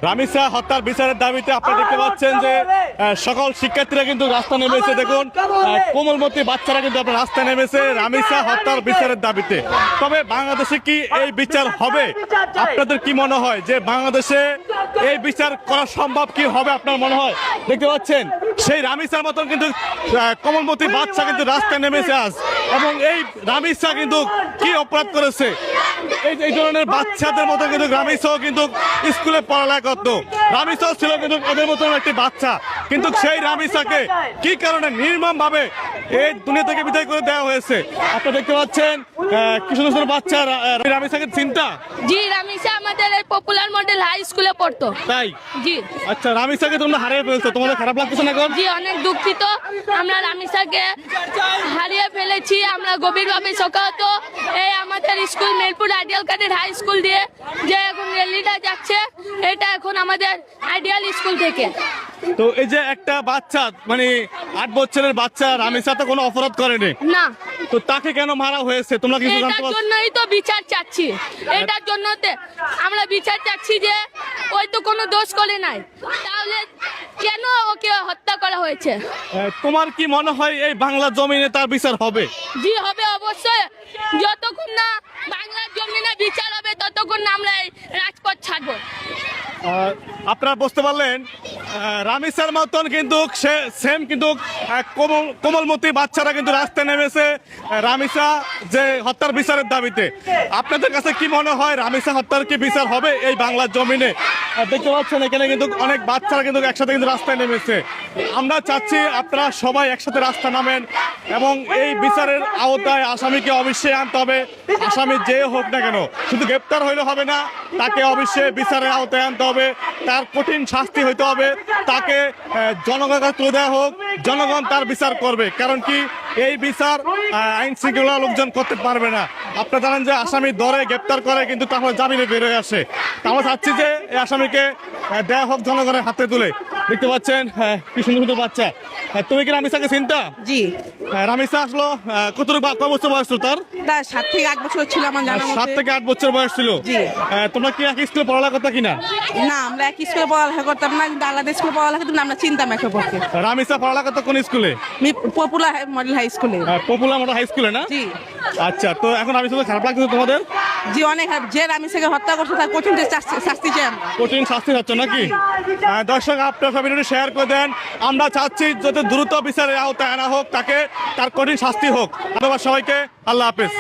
রামিসা হত্যার বিচারের দাবিতে আপনারা দেখতে পাচ্ছেন যে সকল শিক্ষার্থীরা কিন্তু রাস্তা নেমেছে। দেখুন কোমলমতি বাচ্চারা কিন্তু আপনার রাস্তায় নেমেছে রামিসা হত্যার বিচারের দাবিতে। তবে বাংলাদেশে কি এই বিচার হবে? আপনাদের কি মনে হয় যে বাংলাদেশে এই বিচার করা সম্ভব কি হবে? আপনার মনে হয়? দেখতে পাচ্ছেন সেই রামিসার মতন কিন্তু কোমলমতি বাচ্চা কিন্তু রাস্তায় নেমেছে আজ, এবং এই রামিসা কিন্তু কি অপরাধ করেছে? এই ধরনের বাচ্চাদের মতো কিন্তু রামিসাও কিন্তু স্কুলে পড়ালেখা করতো। রামিসাও ছিল কিন্তু এদের মতন একটি বাচ্চা, কিন্তু সেই রামিসাকে কি কারণে নির্মম ভাবে এই দুনিয়া থেকে বিদায় করে দেওয়া হয়েছে? আপনারা দেখতে পাচ্ছেন কি সুন্দর সুন্দর বাচ্চা। রামিসাকে চিন্তা? জি, রামিসা আমাদের এই পপুলার মডেল হাই স্কুলে পড়তো। তাই? জি। আচ্ছা, রামিসাকে তোমরা হারিয়ে ফেলছো, তোমাদের খারাপ লাগতেছে না এখন? জি, অনেক দুঃখিত। আমরা রামিসাকে হারিয়ে ফেলেছি। আমরা গভীরভাবে শোকাহত। এই আমাদের স্কুল মেলপুর আইডিয়াল কাদের হাই স্কুল দিয়ে যে এখন র্যালিটা যাচ্ছে, এটা এখন আমাদের আইডিয়াল স্কুল থেকে। তো এই যে একটা বাচ্চা, মানে 8 বছরের বাচ্চা, রামিসা তো কোনো অপরাধ করেনি, না, তো তাকে কেন মারা হয়েছে তোমরা কিছু জানতে এটার পারছো? জন্যই তো বিচার চাচ্ছি। এটার জন্য আমরা বিচার চাচ্ছি যে ওই তো কোনো দোষ করে নাই, তাহলে কেন ওকে হত্যা করা হয়েছে? তোমার কি মনে হয় এই বাংলা জমিনে তার বিচার হবে? জি, হবে অবশ্যই। যতক্ষণ না বাংলার জমিনে বিচার হবে ততক্ষণ না আমরা এই রাজপথ ছাড়বো। আপনারা বুঝতে পারলেন রামিসার মতন কিন্তু সেম কিন্তু কোমলমতি বাচ্চারা কিন্তু রাস্তায় নেমেছে রামিসা যে হত্যার বিচারের দাবিতে। আপনাদের কাছে কি মনে হয় রামিসা হত্যার কি বিচার হবে এই বাংলার জমিনে? দেখতে পাচ্ছেন এখানে কিন্তু অনেক বাচ্চারা কিন্তু একসাথে কিন্তু রাস্তায় নেমেছে। আমরা চাচ্ছি আপনারা সবাই একসাথে রাস্তা নামেন এবং এই বিচারের আওতায় আসামিকে অবশ্যই আনতে হবে। আসামি যে হোক না কেন, শুধু গ্রেপ্তার হইলে হবে না, তাকে অবশ্যই বিচারের আওতায় আনতে হবে, তার কঠিন শাস্তি হইতে হবে, তাকে জনগণের কাছে তুলে দেওয়া হোক, জনগণ তার বিচার করবে। কারণ কি এই বিচার আইন শৃঙ্খলা লোকজন করতে পারবে না। আপনারা জানেন যে আসামি ধরে গ্রেপ্তার করে কিন্তু তারপর জামিনে বের হয়ে আসে। আমরা চাচ্ছি যে এই আসামিকে দেওয়া হোক জনগণের হাতে তুলে। দেখতে পাচ্ছেন কি সুন্দর সুন্দর বাচ্চা। তুমি কি রামিসাকে চিন্তা? জি। রামিসা আসলো কত বছর বয়স ছিল তার? 7 থেকে 8 বছর ছিল আমার জানা মতে। 7 থেকে 8 বছর বয়স ছিল। জি। তোমরা কি এক স্কুলে পড়ালেখা করতে কিনা? না, আমরা এক স্কুলে পড়ালেখা করতাম না, কিন্তু আলাদা স্কুলে পড়ালেখা করতাম। আমরা চিন্তাম একে পক্ষে। রামিসা পড়ালেখা করতো কোন স্কুলে? পপুলার মডেল হাই স্কুলে। পপুলার মডেল হাই স্কুলে না? জি। আচ্ছা, তো এখন রামিসা খারাপ লাগছে তোমাদের? জি, অনেক। যে রামিসাকে হত্যা করছে তার কঠিন শাস্তি চাই আমরা। কঠিন শাস্তি হচ্ছে নাকি? দর্শক আপনারা সব ভিডিওটি শেয়ার করে দেন। আমরা চাচ্ছি যাতে দ্রুত বিচারের আওতায় আনা হোক, তাকে তার কঠিন শাস্তি হোক। ধন্যবাদ সবাইকে। আল্লাহ হাফেজ।